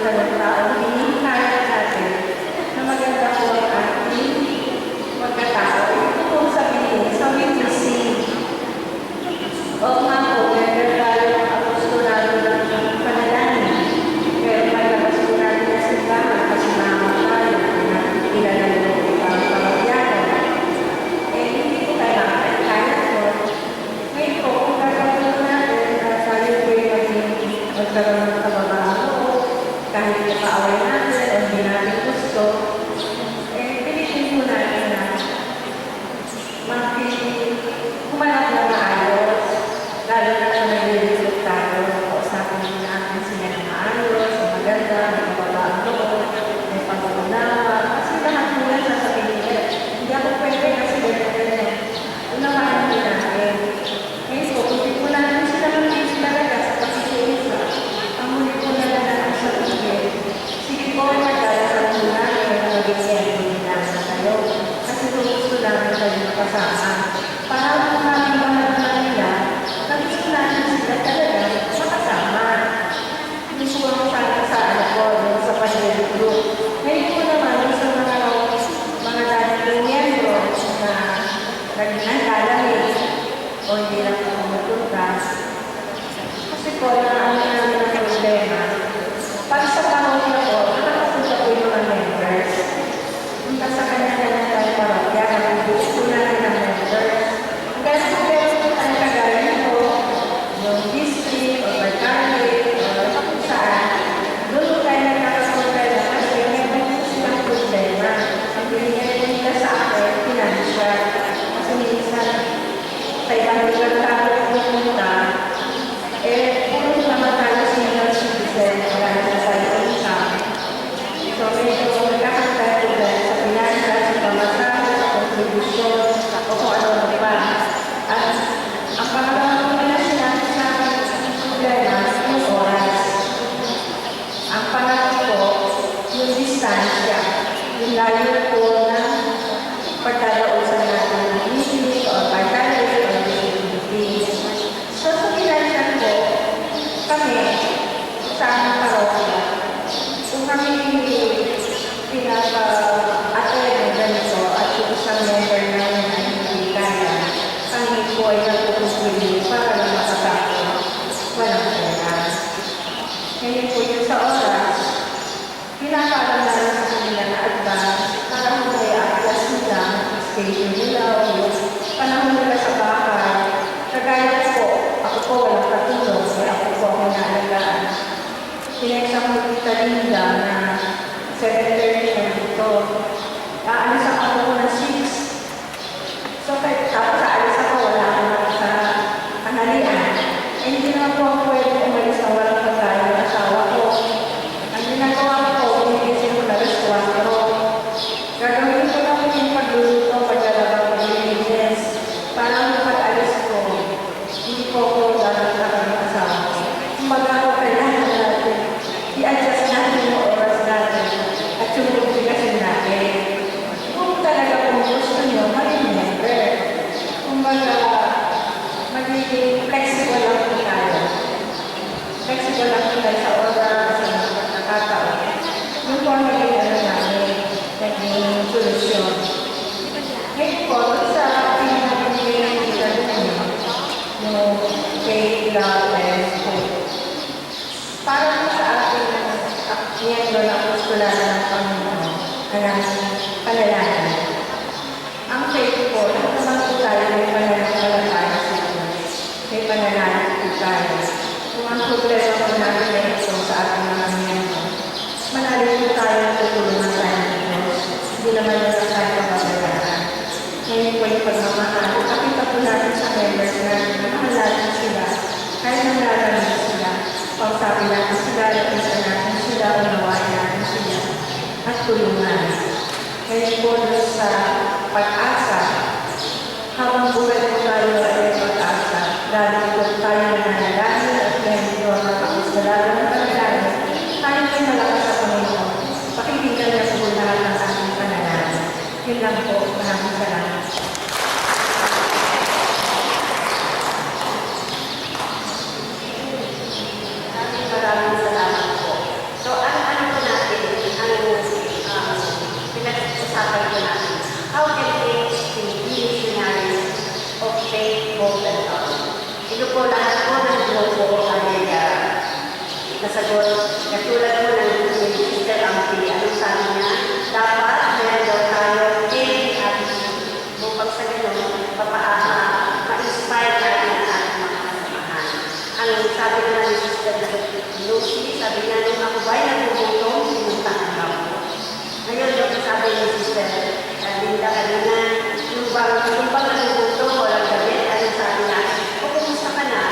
ka ng tao, hinihikayat natin na maganda po ang ating pagkatao. Ito po sabihin sa witnessing. O nga po, meron tayo ang apostolado ng panalangin. Pero malabas po natin na simbahan kasi mga tayo na kilala mo ibang pamagyanan. Eh, hindi po tayo makakayat po. Ngayon po, kung gagawin natin na tayo po yung magkaroon ng kababaho, kahit ipaaway natin o hindi natin gusto, eh, pilitin po natin na humanap na maayos, lalo na kung nag-i-result tayo, kausapin din natin sila na maayos, maganda, may kababaang loob, may pag-unawa, kasi lahat mo yan sasabihin nila. Hindi ako pwede kasi ganyan. Unawain din natin. Ngayon po, kung hindi po natin sila mag-ibig talaga sa pagkikisa, ang muli po na lang sa pagkikisa, sige po, magdala po natin na mag-ibig nila sa tayo. Kasi gusto namin kayo makasama. Para kung namin mga nila, na gusto natin sila talaga makasama. Hindi po ang sa anak ko, sa pag-ibig group. Ngayon po naman, sa mga dating miyembro na naging lamig o hindi lang po matutas. Kasi po, namin namin ang problema. Pag sa panahon na po, nakakapunta po yung mga members. Punta sa kanya-kanya tayo parokya, nag-uus po natin ang members. Kaya po ang kagaya po, yung district o barkali o kung saan, doon tayo nagkakapunta na kasi meron po silang problema. Ang binigyan po nila sa akin, financial. Kasi minsan, kaya nagkakaroon ng pumunta, eh, puro naman tayo senior citizen, wala na tayo income. So, medyo nagkakantay po dahil sa financial, sa pamasahe, sa contribution, o kung ano pa. At ang pangalawang nila sinabi sa problema, yung oras. Ang pangatlo po, yung distansya. Yung layo po na pagdadausan natin ng meeting o pagdadausan o meeting. So, sa pinansyal po, kami, sa aming parokya, kung kami pinapa-attend ng ganito at yung isang member namin ay hindi kaya, kami po ay nagpupusili para lang makasama. Walang pera. Ngayon po yung sa oras, pinapaalam na lang sa kanila na advance para kung may adjust nila, schedule nila o yung panahon nila sa bahay. Kagaya po, ako po walang katulong, kaya ako po ako naalagaan. Pinexam ko kita Linda na 7:30 na dito. Aalis ako po ng 6. So, tapos aalis ako, wala ako na sa kanalian. Eh, hindi naman po ako pwede umalis na walang pagkain ng asawa ko. Ang ginagawa ko, umigising ko na rin 4. Gagawin ko lang yung pagluluto, paglalaba ko yung business. Para pag-alis ko, hindi po ako dapat na kami asawa ko. Kumbaga ako kailangan natin, i-adjust natin yung oras natin at yung publikasyon natin. Kung talaga kung gusto nyo, mag-remember. Kumbaga, magiging flexible lang po tayo. Flexible lang po tayo sa oras, sa mga pagkakataon. Yung po ang naging ano namin, naging solusyon. Ngayon po, sa pinag-ibigay ng kita yung faith, love, and hope. Para po sa ating miyembro na apostolado ng Panginoon, ang panalangin. Ang faith po, ito naman po tayo may pananampalataya sa Diyos. May panalangin po tayo. Kung ang problema po natin ay ito sa ating mga miyembro, manalig po tayo na tutulungan tayo ng Diyos. Hindi naman nila tayo mababayaran. Ngayon po yung pagmamahal, kapita po natin sa members natin na mahal natin sila, kahit nanglalamig sila, pagsabi natin sila, napisa natin sila, unawain natin sila, at tulungan. Ito po lahat po ng grupo ay nasagot. Katulad po ng Sister Ampli, anong sabi niya? Dapat meron daw tayo daily attitude. Upang sa gano'n, ma-inspire tayo ng ating mga kasamahan. Ang sabi naman ni Sister Lucy, sabi niya, nung ako ba'y nagugutong, sinuntahan ako. Ngayon, yung sabi ni Sister Linda kanina, yung bang nagugutong, walang gabi, anong sabi niya, o kumusta ka na,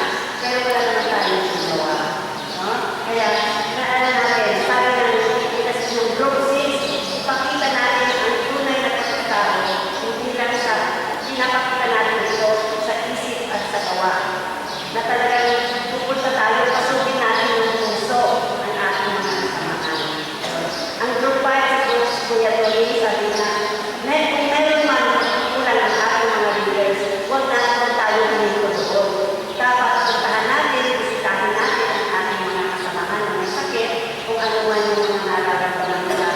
pero wala naman tayong ginawa. No? Kaya, naala natin, sabi ng group 6, ipakita natin ang tunay na pagkatao, hindi lang sa pinapakita natin ito sa isip at sa gawa. Na talagang pupunta tayo, pasukin natin yung puso ang ating mga kasamahan. Ang group 5, si Kuya Dolly, sabi na, kung meron man kulang ang ating mga leaders, huwag tayo huminto doon. Dapat puntahan natin, bisitahin natin ang ating mga kasamahan na may sakit, kung ano man yung mga nararamdaman nila.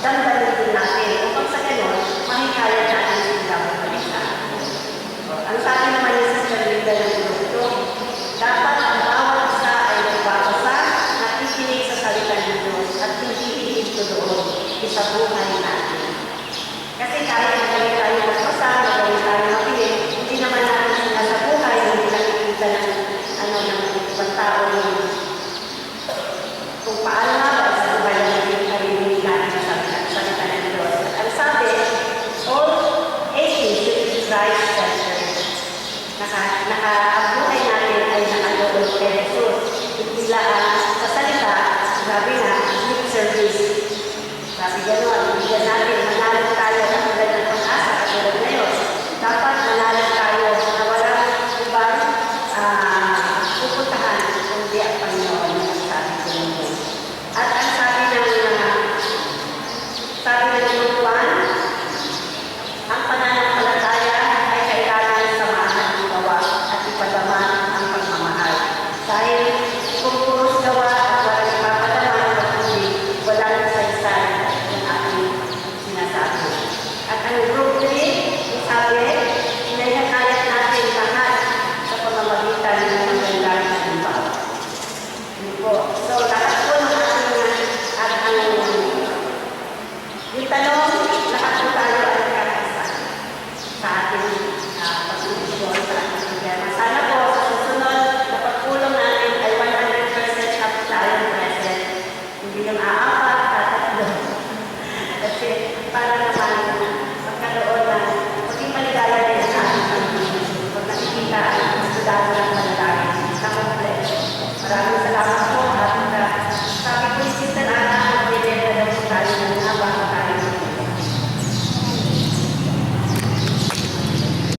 Damdamin din natin, upang sa ganon, mahikaya natin sila magpalisa. Ang sabi naman ni Sister Linda ng grupo, dapat ang bawat isa ay nagbabasa, nakikinig sa salita ng Diyos at hindi ihinto doon sa buhay natin. Kasi kahit magaling tayo magbasa, magaling tayo makinig, hindi naman natin sila sa buhay, hindi nakikita ng ibang tao kung paano nga ba sa buhay na narinig natin sa salita ng Diyos. Ang sabi, all atheists should be Christ-centered. Ang buhay natin ay nakaloon kay Jesus. Hindi lang sa salita, sabi na, lip service. Sabi gano'n,